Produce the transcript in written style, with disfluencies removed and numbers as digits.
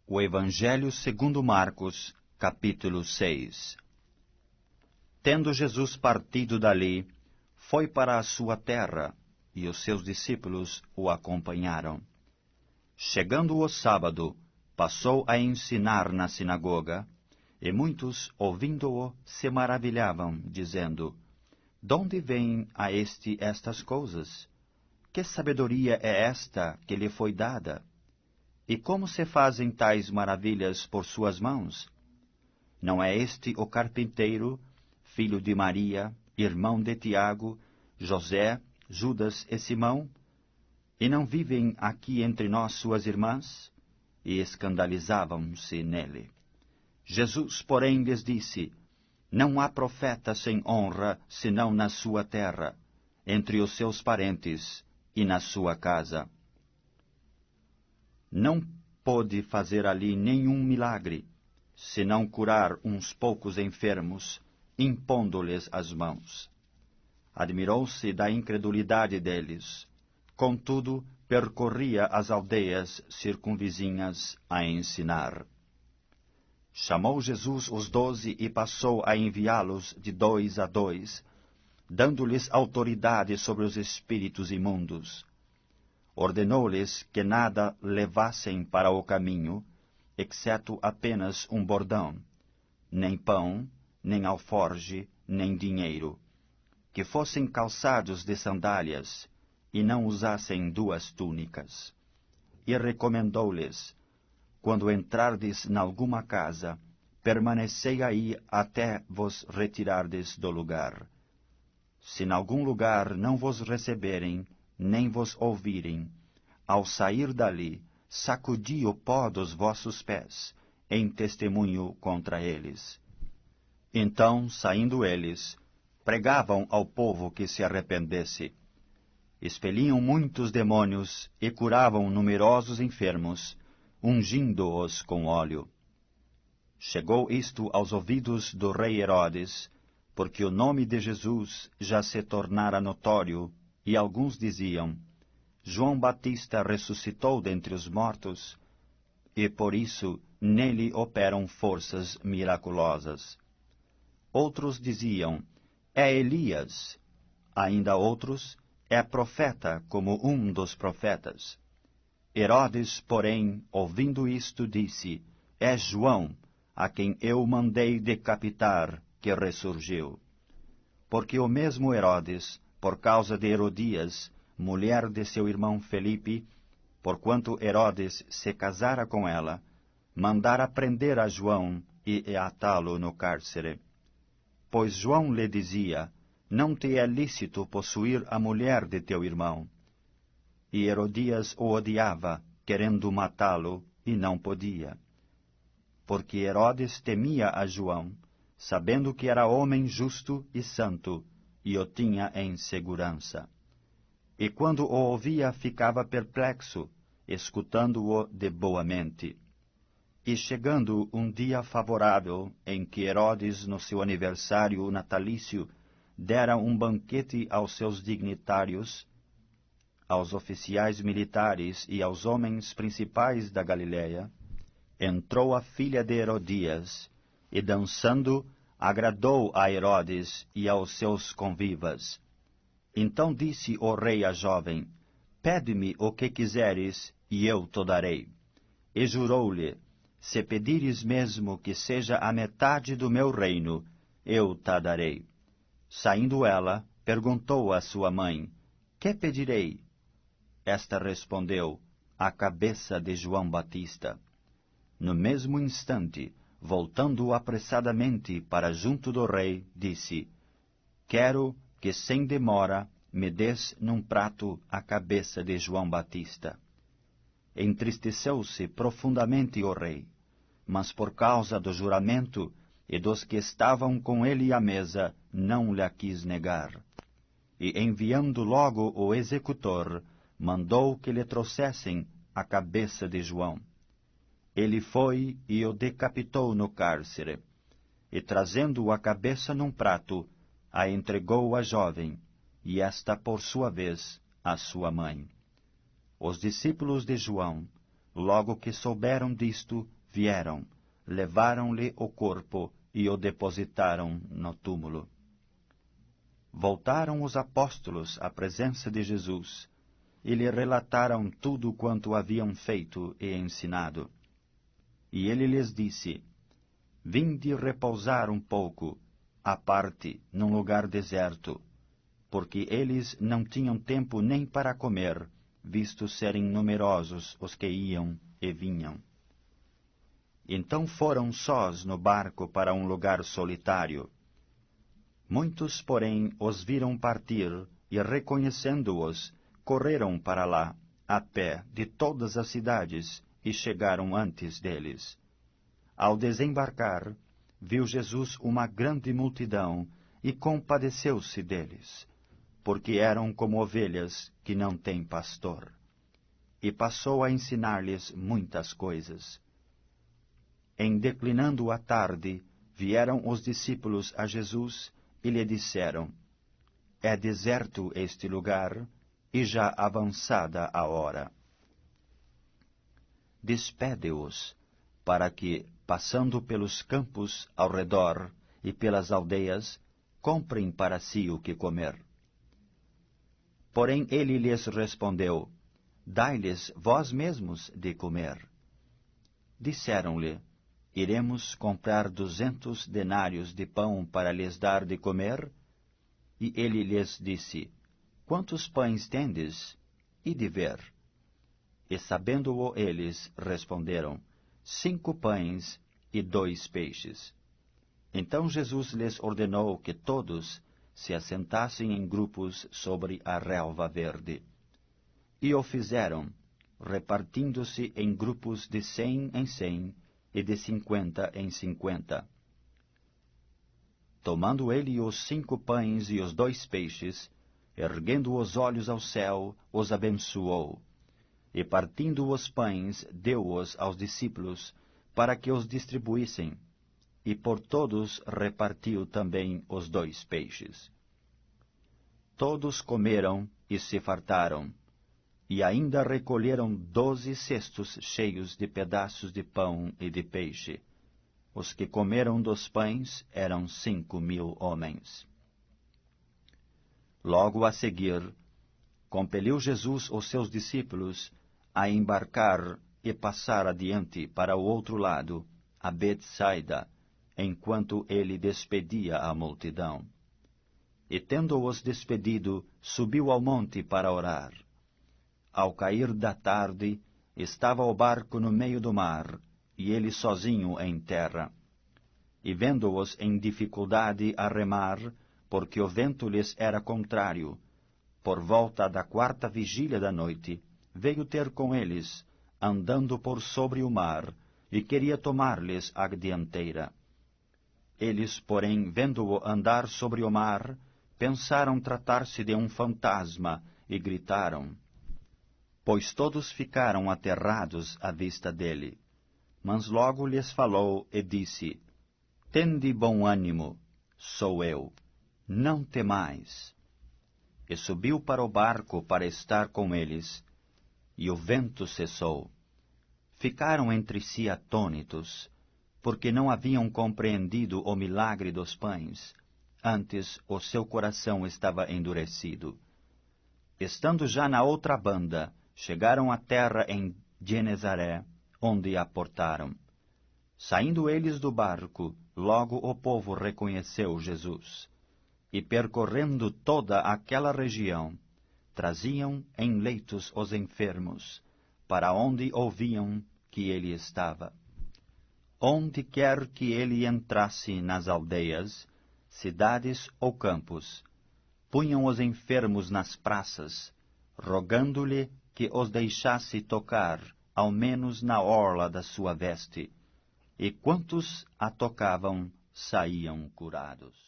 O Evangelho segundo Marcos, capítulo 6. Tendo Jesus partido dali, foi para a sua terra, e os seus discípulos o acompanharam. Chegando o sábado, passou a ensinar na sinagoga, e muitos, ouvindo-o, se maravilhavam, dizendo: "Donde vêm a este estas coisas? Que sabedoria é esta que lhe foi dada? E como se fazem tais maravilhas por suas mãos? Não é este o carpinteiro, filho de Maria, irmão de Tiago, José, Judas e Simão? E não vivem aqui entre nós suas irmãs?" E escandalizavam-se nele. Jesus, porém, lhes disse: "Não há profeta sem honra, senão na sua terra, entre os seus parentes e na sua casa." Não pôde fazer ali nenhum milagre, senão curar uns poucos enfermos, impondo-lhes as mãos. Admirou-se da incredulidade deles. Contudo, percorria as aldeias circunvizinhas a ensinar. Chamou Jesus os 12 e passou a enviá-los de 2 a 2, dando-lhes autoridade sobre os espíritos imundos. Ordenou-lhes que nada levassem para o caminho, exceto apenas um bordão, nem pão, nem alforge, nem dinheiro, que fossem calçados de sandálias, e não usassem 2 túnicas. E recomendou-lhes: "Quando entrardes nalguma casa, permanecei aí até vos retirardes do lugar. Se nalgum lugar não vos receberem, nem vos ouvirem, ao sair dali, sacudi o pó dos vossos pés, em testemunho contra eles." Então, saindo eles, pregavam ao povo que se arrependesse. Expeliam muitos demônios e curavam numerosos enfermos, ungindo-os com óleo. Chegou isto aos ouvidos do rei Herodes, porque o nome de Jesus já se tornara notório, e alguns diziam: "João Batista ressuscitou dentre os mortos, e por isso nele operam forças miraculosas." Outros diziam: "É Elias." Ainda outros: "É profeta, como um dos profetas." Herodes, porém, ouvindo isto, disse: "É João, a quem eu mandei decapitar, que ressurgiu." Porque o mesmo Herodes, por causa de Herodias, mulher de seu irmão Felipe, porquanto Herodes se casara com ela, mandara prender a João e atá-lo no cárcere. Pois João lhe dizia: "Não te é lícito possuir a mulher de teu irmão." E Herodias o odiava, querendo matá-lo, e não podia. Porque Herodes temia a João, sabendo que era homem justo e santo, e o tinha em segurança. E quando o ouvia, ficava perplexo, escutando-o de boa mente. E chegando um dia favorável, em que Herodes, no seu aniversário natalício, dera um banquete aos seus dignitários, aos oficiais militares e aos homens principais da Galiléia, entrou a filha de Herodias, e dançando, agradou a Herodes e aos seus convivas. Então disse o rei à jovem: "Pede-me o que quiseres, e eu te darei." E jurou-lhe: "Se pedires mesmo que seja a metade do meu reino, eu te darei." Saindo ela, perguntou à sua mãe: "Que pedirei?" Esta respondeu: "A cabeça de João Batista." No mesmo instante, voltando apressadamente para junto do rei, disse: "Quero que sem demora me des num prato a cabeça de João Batista." Entristeceu-se profundamente o rei, mas por causa do juramento e dos que estavam com ele à mesa, não lhe quis negar. E enviando logo o executor, mandou que lhe trouxessem a cabeça de João. Ele foi e o decapitou no cárcere, e trazendo a cabeça num prato, a entregou à jovem, e esta, por sua vez, à sua mãe. Os discípulos de João, logo que souberam disto, vieram, levaram-lhe o corpo e o depositaram no túmulo. Voltaram os apóstolos à presença de Jesus e lhe relataram tudo quanto haviam feito e ensinado. E ele lhes disse: Vinde repousar um pouco, à parte, num lugar deserto, porque eles não tinham tempo nem para comer, visto serem numerosos os que iam e vinham. Então foram sós no barco para um lugar solitário. Muitos, porém, os viram partir, e reconhecendo-os, correram para lá, a pé, de todas as cidades, e chegaram antes deles. Ao desembarcar, viu Jesus uma grande multidão, e compadeceu-se deles, porque eram como ovelhas que não têm pastor. E passou a ensinar-lhes muitas coisas. Em declinando a tarde, vieram os discípulos a Jesus e lhe disseram: É deserto este lugar, e já avançada a hora. Despede-os, para que, passando pelos campos ao redor e pelas aldeias, comprem para si o que comer. Porém ele lhes respondeu: Dai-lhes vós mesmos de comer. Disseram-lhe: Iremos comprar 200 denários de pão para lhes dar de comer? E ele lhes disse: Quantos pães tendes? E de ver. E sabendo-o eles, responderam: 5 pães e 2 peixes. Então Jesus lhes ordenou que todos se assentassem em grupos sobre a relva verde. E o fizeram, repartindo-se em grupos de 100 em 100 e de 50 em 50. Tomando ele os 5 pães e os 2 peixes, erguendo os olhos ao céu, os abençoou. E partindo os pães, deu-os aos discípulos, para que os distribuíssem, e por todos repartiu também os 2 peixes. Todos comeram e se fartaram, e ainda recolheram 12 cestos cheios de pedaços de pão e de peixe. Os que comeram dos pães eram 5.000 homens. Logo a seguir, compeliu Jesus os seus discípulos a embarcar e passar adiante para o outro lado, a Betsaida, enquanto ele despedia a multidão. E tendo-os despedido, subiu ao monte para orar. Ao cair da tarde, estava o barco no meio do mar, e ele sozinho em terra. E vendo-os em dificuldade a remar, porque o vento lhes era contrário, por volta da 4ª vigília da noite, veio ter com eles, andando por sobre o mar, e queria tomar-lhes a dianteira. Eles, porém, vendo-o andar sobre o mar, pensaram tratar-se de um fantasma, e gritaram, pois todos ficaram aterrados à vista dele. Mas logo lhes falou e disse: Tende bom ânimo, sou eu, não temais. E subiu para o barco para estar com eles, e o vento cessou. Ficaram entre si atônitos, porque não haviam compreendido o milagre dos pães, antes o seu coração estava endurecido. Estando já na outra banda, chegaram à terra em Genezaré, onde aportaram. Saindo eles do barco, logo o povo reconheceu Jesus. E percorrendo toda aquela região, traziam em leitos os enfermos, para onde ouviam que ele estava. Onde quer que ele entrasse nas aldeias, cidades ou campos, punham os enfermos nas praças, rogando-lhe que os deixasse tocar, ao menos na orla da sua veste, e quantos a tocavam saíam curados.